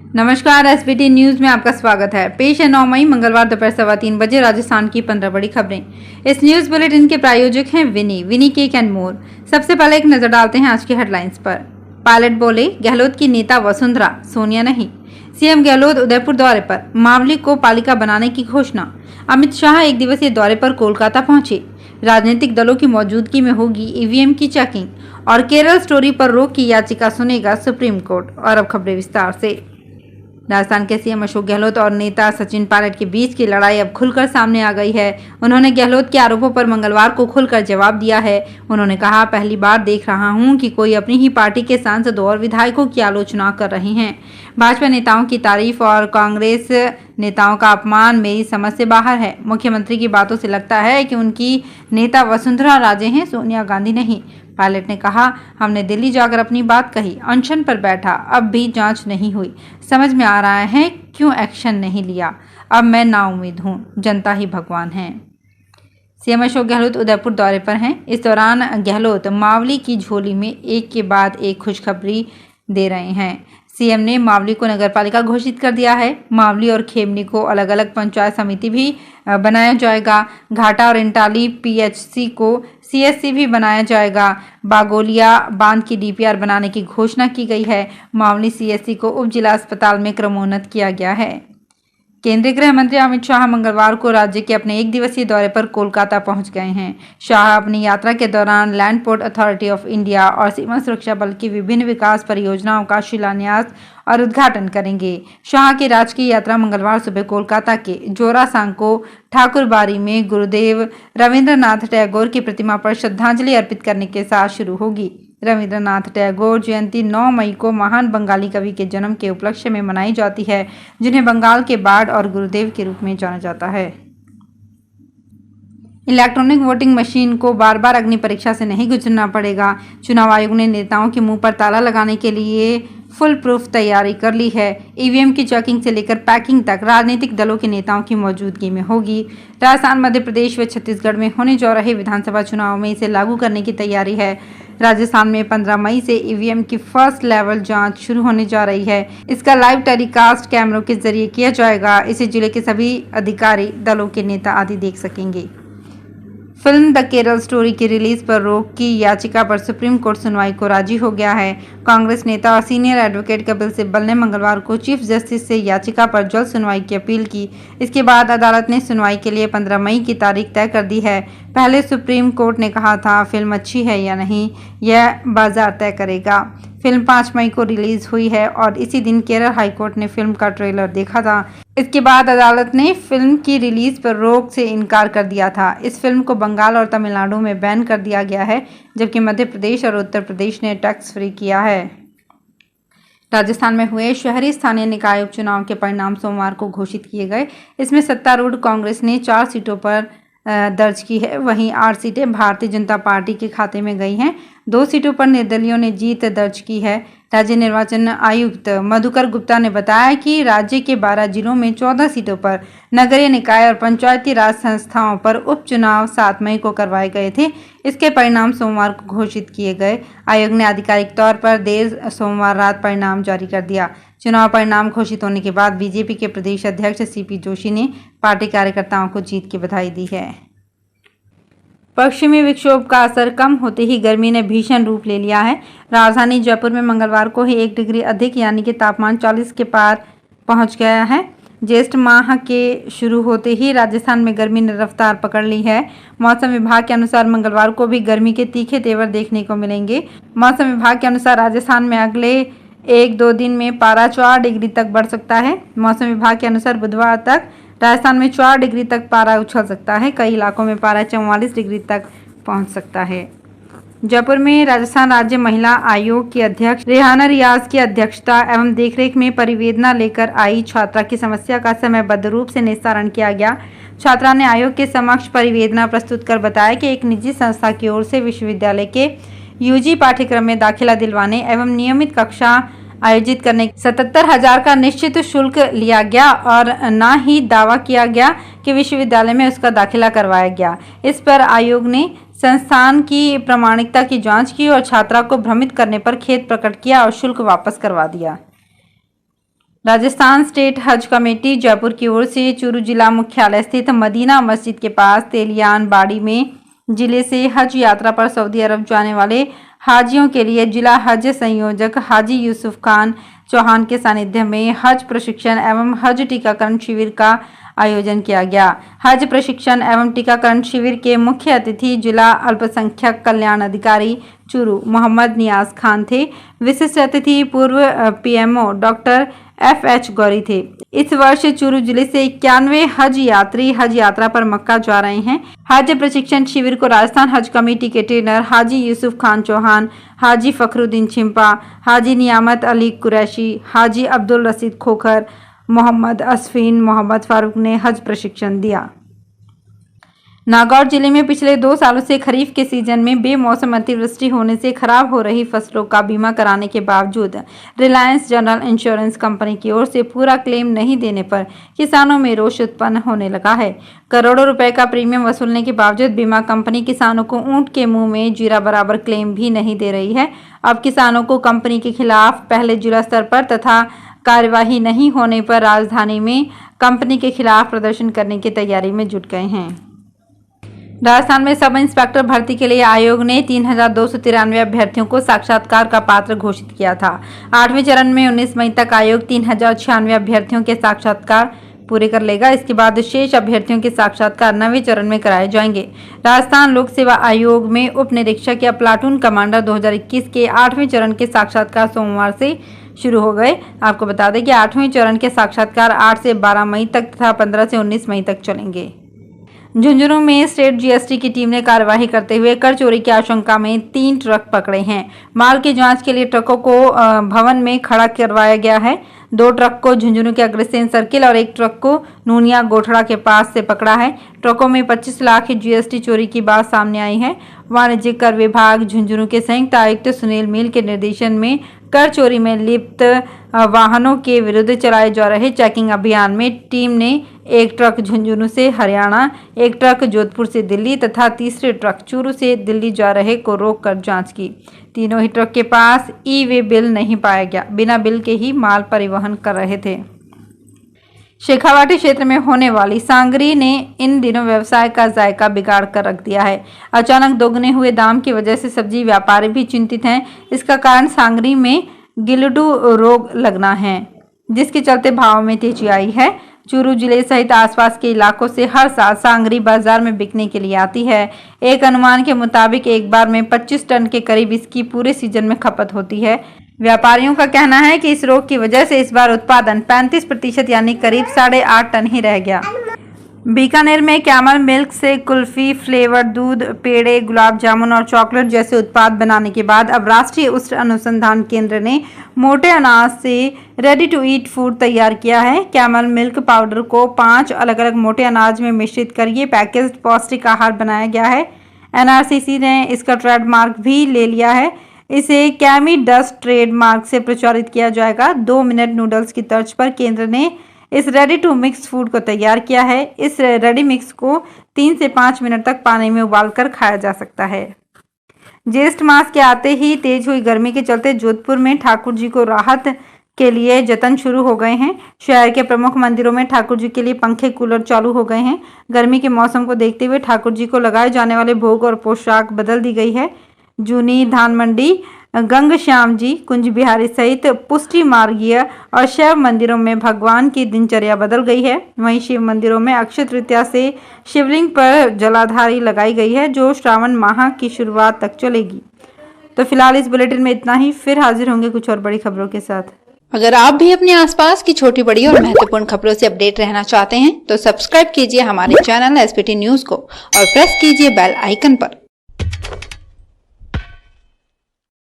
नमस्कार, SBT news में आपका स्वागत है। पेश है 9 मई मंगलवार दोपहर 3:15 बजे राजस्थान की 15 बड़ी खबरें। इस न्यूज बुलेटिन के प्रायोजक हैं विनी केक एंड मोर। सबसे पहले एक नजर डालते हैं आज की हेडलाइंस पर। पायलट बोले, गहलोत की नेता वसुंधरा, सोनिया नहीं। सीएम गहलोत उदयपुर दौरे पर, मावली को पालिका बनाने की घोषणा। अमित शाह एक दिवसीय दौरे पर कोलकाता पहुंचे। राजनीतिक दलों की मौजूदगी में होगी ईवीएम की चेकिंग और केरल स्टोरी पर रोक की याचिका सुनेगा सुप्रीम कोर्ट। और अब खबरें विस्तार से। राजस्थान के सीएम अशोक गहलोत और नेता सचिन पायलट के बीच की लड़ाई अब खुलकर सामने आ गई है। उन्होंने गहलोत के आरोपों पर मंगलवार को खुलकर जवाब दिया है। उन्होंने कहा, पहली बार देख रहा हूं कि कोई अपनी ही पार्टी के सांसदों और विधायकों की आलोचना कर रहे हैं। भाजपा नेताओं की तारीफ और कांग्रेस नेताओं का अपमान मेरी समझ से बाहर है। मुख्यमंत्री की बातों से लगता है कि उनकी नेता वसुंधरा राजे हैं, सोनिया गांधी नहीं। पायलट ने कहा, हमने दिल्ली जाकर अपनी बात कही, अनशन पर बैठा, अब भी जांच नहीं हुई। समझ में आ रहा है क्यों एक्शन नहीं लिया। अब मैं नाउम्मीद हूं, जनता ही भगवान है। सीएम अशोक गहलोत उदयपुर दौरे पर हैं। इस दौरान गहलोत मावली की झोली में एक के बाद एक खुशखबरी दे रहे हैं। सीएम ने मावली को नगरपालिका घोषित कर दिया है। मावली और खेमनी को अलग अलग पंचायत समिति भी बनाया जाएगा। घाटा और इंटाली पीएचसी को सीएससी भी बनाया जाएगा। बागोलिया बांध की डीपीआर बनाने की घोषणा की गई है। मावली सीएससी को उप जिला अस्पताल में क्रमोन्नत किया गया है। केंद्रीय गृह मंत्री अमित शाह मंगलवार को राज्य के अपने एक दिवसीय दौरे पर कोलकाता पहुंच गए हैं। शाह अपनी यात्रा के दौरान land port authority of India और सीमा सुरक्षा बल की विभिन्न विकास परियोजनाओं का शिलान्यास और उद्घाटन करेंगे। शाह की राजकीय यात्रा मंगलवार सुबह कोलकाता के जोरासांको ठाकुरबाड़ी में गुरुदेव रविंद्रनाथ टैगोर की प्रतिमा पर श्रद्धांजलि अर्पित करने के साथ शुरू होगी। रविंद्रनाथ टैगोर जयंती 9 मई को महान बंगाली कवि के जन्म के उपलक्ष्य में मनाई जाती है, जिन्हें बंगाल के बार्ड और गुरुदेव के रूप में जाना जाता है। इलेक्ट्रॉनिक वोटिंग मशीन को बार बार अग्नि परीक्षा से नहीं गुजरना पड़ेगा। चुनाव आयोग ने नेताओं के मुंह पर ताला लगाने के लिए फुल प्रूफ तैयारी कर ली है। ईवीएम की चेकिंग से लेकर पैकिंग तक राजनीतिक दलों के नेताओं की मौजूदगी में होगी। राजस्थान, मध्य प्रदेश व छत्तीसगढ़ में होने जा रहे विधानसभा चुनाव में इसे लागू करने की तैयारी है। राजस्थान में 15 मई से ईवीएम की फर्स्ट लेवल जांच शुरू होने जा रही है। इसका लाइव टेलीकास्ट कैमरों के जरिए किया जाएगा। इसे जिले के सभी अधिकारी, दलों के नेता आदि देख सकेंगे। फिल्म द केरल स्टोरी की रिलीज पर रोक की याचिका पर सुप्रीम कोर्ट सुनवाई को राजी हो गया है। कांग्रेस नेता और सीनियर एडवोकेट कपिल सिब्बल ने मंगलवार को चीफ जस्टिस से याचिका पर जल्द सुनवाई की अपील की। इसके बाद अदालत ने सुनवाई के लिए 15 मई की तारीख तय कर दी है। पहले सुप्रीम कोर्ट ने कहा था, फिल्म अच्छी है या नहीं यह बाजार तय करेगा। फिल्म 5 मई को रिलीज हुई है और इसी दिन केरल हाईकोर्ट ने फिल्म का ट्रेलर देखा था। इसके बाद अदालत ने फिल्म की रिलीज पर रोक से इनकार कर दिया था। इस फिल्म को बंगाल और तमिलनाडु में बैन कर दिया गया है, जबकि मध्य प्रदेश और उत्तर प्रदेश ने टैक्स फ्री किया है। राजस्थान में हुए शहरी स्थानीय निकाय उपचुनाव के परिणाम सोमवार को घोषित किए गए। इसमें सत्तारूढ़ कांग्रेस ने 4 सीटों पर दर्ज की है, वहीं 8 सीटें भारतीय जनता पार्टी के खाते में गई हैं। 2 सीटों पर निर्दलीयों ने जीत दर्ज की है। राज्य निर्वाचन आयुक्त मधुकर गुप्ता ने बताया कि राज्य के 12 जिलों में 14 सीटों पर नगरीय निकाय और पंचायती राज संस्थाओं पर उपचुनाव 7 मई को करवाए गए थे। इसके परिणाम सोमवार को घोषित किए गए। आयोग ने आधिकारिक तौर पर देर सोमवार रात परिणाम जारी कर दिया। चुनाव परिणाम घोषित होने के बाद बीजेपी के प्रदेश अध्यक्ष सीपी जोशी ने पार्टी कार्यकर्ताओं को जीत की बधाई दी है। पश्चिमी विक्षोभ का असर कम होते ही गर्मी ने भीषण रूप ले लिया है। राजधानी जयपुर में मंगलवार को ही 1 डिग्री अधिक यानी कि तापमान 40 के पार पहुंच गया है। ज्येष्ठ माह के शुरू होते ही राजस्थान में गर्मी ने रफ्तार पकड़ ली है। मौसम विभाग के अनुसार मंगलवार को भी गर्मी के तीखे तेवर देखने को मिलेंगे। मौसम विभाग के अनुसार राजस्थान में अगले 1-2 दिन में पारा 4 डिग्री तक बढ़ सकता है। मौसम विभाग के अनुसार बुधवार तक राजस्थान में 4 डिग्री तक पारा उछल सकता है। कई इलाकों में पारा 44 डिग्री तक पहुंच सकता है। जयपुर में राजस्थान राज्य महिला आयोग की अध्यक्ष रेहाना रियाज की अध्यक्षता एवं देखरेख में परिवेदना लेकर आई छात्रा की समस्या का समयबद्ध रूप से निस्तारण किया गया। छात्रा ने आयोग के समक्ष परिवेदना प्रस्तुत कर बताया कि एक निजी संस्था की ओर से विश्वविद्यालय के यूजी पाठ्यक्रम में दाखिला दिलवाने एवं नियमित कक्षा आयोजित करने 77,000 का निश्चित शुल्क लिया गया और न ही दावा किया गया कि विश्वविद्यालय में उसका दाखिला करवाया गया। इस पर आयोग ने संस्थान की प्रामाणिकता की जांच की और छात्रा को भ्रमित करने पर खेद प्रकट किया और शुल्क वापस करवा दिया। राजस्थान स्टेट हज कमेटी जयपुर की ओर से चूरू जिला मुख्यालय स्थित मदीना मस्जिद के पास तेलियान बाड़ी में जिले से हज यात्रा पर सऊदी अरब जाने वाले हाजियों के लिए जिला हज संयोजक हाजी यूसुफ खान चौहान के सानिध्य में हज प्रशिक्षण एवं हज टीकाकरण शिविर का आयोजन किया गया। हज प्रशिक्षण एवं टीकाकरण शिविर के मुख्य अतिथि जिला अल्पसंख्यक कल्याण अधिकारी चूरू मोहम्मद नियाज खान थे। विशिष्ट अतिथि पूर्व पीएमओ डॉक्टर FH गौरी थे। इस वर्ष चूरू जिले से 91 हज यात्री हज यात्रा पर मक्का जा रहे हैं। हज प्रशिक्षण शिविर को राजस्थान हज कमेटी के ट्रेनर हाजी यूसुफ खान चौहान, हाजी फखरुद्दीन छिंपा, हाजी नियामत अली कुरैशी, हाजी अब्दुल रशीद खोखर, मोहम्मद असफीन, मोहम्मद फारूक ने हज प्रशिक्षण दिया। नागौर जिले में पिछले 2 सालों से खरीफ के सीजन में बेमौसम अतिवृष्टि होने से खराब हो रही फसलों का बीमा कराने के बावजूद रिलायंस जनरल इंश्योरेंस कंपनी की ओर से पूरा क्लेम नहीं देने पर किसानों में रोष उत्पन्न होने लगा है। करोड़ों रुपए का प्रीमियम वसूलने के बावजूद बीमा कंपनी किसानों को ऊंट के मुंह में जीरा बराबर क्लेम भी नहीं दे रही है। अब किसानों को कंपनी के खिलाफ पहले जिला स्तर पर तथा कार्यवाही नहीं होने पर राजधानी में कंपनी के खिलाफ प्रदर्शन करने की तैयारी में जुट गए हैं। राजस्थान में सब इंस्पेक्टर भर्ती के लिए आयोग ने 3293 अभ्यर्थियों को साक्षात्कार का पात्र घोषित किया था। 8वें चरण में 19 मई तक आयोग 3096 अभ्यर्थियों के साक्षात्कार पूरे कर लेगा। इसके बाद शेष अभ्यर्थियों के साक्षात्कार 9वें चरण में कराए जाएंगे। राजस्थान लोक सेवा आयोग में उप निरीक्षक या प्लाटून कमांडर 2021 के 8वें चरण के साक्षात्कार सोमवार से शुरू हो गए। आपको बता दें कि 8वें चरण के साक्षात्कार 8 से 12 मई तक तथा 15 से 19 मई तक चलेंगे। झुंझुनू में स्टेट जीएसटी की टीम ने कार्यवाही करते हुए कर चोरी की आशंका में 3 ट्रक पकड़े हैं। माल की जांच के लिए ट्रकों को भवन में खड़ा करवाया गया है। 2 ट्रक को झुंझुनू के अग्रसेन सर्किल और 1 ट्रक को नूनिया गोठड़ा के पास से पकड़ा है। ट्रकों में 25 लाख जीएसटी चोरी की बात सामने आई है। वाणिज्यिक कर विभाग झुंझुनू के संयुक्त आयुक्त सुनील मील के निर्देशन में कर चोरी में लिप्त वाहनों के विरुद्ध चलाए जा रहे चेकिंग अभियान में टीम ने 1 ट्रक झुंझुनू से हरियाणा, 1 ट्रक जोधपुर से दिल्ली तथा तीसरे ट्रक चूरू से दिल्ली जा रहे को रोककर जांच की। तीनों ही ट्रक के पास ई-वे बिल नहीं पाया गया। बिना बिल के ही माल परिवहन कर रहे थे। शेखावाटी क्षेत्र में होने वाली सांगरी ने इन दिनों व्यवसाय का जायका बिगाड़ कर रख दिया है। अचानक दोगुने हुए दाम की वजह से सब्जी व्यापारी भी चिंतित हैं। इसका कारण सांगरी में गिलडू रोग लगना है, जिसके चलते भाव में तेजी आई है। चूरू जिले सहित आसपास के इलाकों से हर साल सांगरी बाजार में बिकने के लिए आती है। एक अनुमान के मुताबिक एक बार में 25 टन के करीब इसकी पूरे सीजन में खपत होती है। व्यापारियों का कहना है कि इस रोग की वजह से इस बार उत्पादन 35% यानी करीब 8.5 टन ही रह गया। बीकानेर में कैमल मिल्क से कुल्फी, फ्लेवर दूध, पेड़े, गुलाब जामुन और चॉकलेट जैसे उत्पाद बनाने के बाद अब राष्ट्रीय उष्ण अनुसंधान केंद्र ने मोटे अनाज से रेडी टू ईट फूड तैयार किया है। कैमल मिल्क पाउडर को 5 अलग अलग मोटे अनाज में मिश्रित कर ये पैकेज्ड पौष्टिक आहार बनाया गया है। NRCC ने इसका ट्रेडमार्क भी ले लिया है। इसे कैमी डस्ट ट्रेडमार्क से प्रचारित किया जाएगा। 2 मिनट नूडल्स की तर्ज पर केंद्र ने इस रेडी टू मिक्स फूड को तैयार किया है। इस रेडी मिक्स को 3 से 5 मिनट तक पानी में उबालकर खाया जा सकता है। ज्येष्ठ मास के आते ही तेज हुई गर्मी के चलते जोधपुर में ठाकुर जी को राहत के लिए जतन शुरू हो गए हैं। शहर के प्रमुख मंदिरों में ठाकुर जी के लिए पंखे, कूलर चालू हो गए हैं। गर्मी के मौसम को देखते हुए ठाकुर जी को लगाए जाने वाले भोग और पोशाक बदल दी गई है। जूनी, धान मंडी, गंग श्याम जी, कुंज बिहारी सहित पुष्टि मार्गीय और शैव मंदिरों में भगवान की दिनचर्या बदल गई है। वहीं शिव मंदिरों में अक्षय तृतीया से शिवलिंग पर जलाधारी लगाई गई है, जो श्रावण माह की शुरुआत तक चलेगी। तो फिलहाल इस बुलेटिन में इतना ही। फिर हाजिर होंगे कुछ और बड़ी खबरों के साथ। अगर आप भी अपने आसपास की छोटी बड़ी और महत्वपूर्ण खबरों से अपडेट रहना चाहते हैं तो सब्सक्राइब कीजिए हमारे चैनल SPT न्यूज को और प्रेस कीजिए बेल आइकन पर।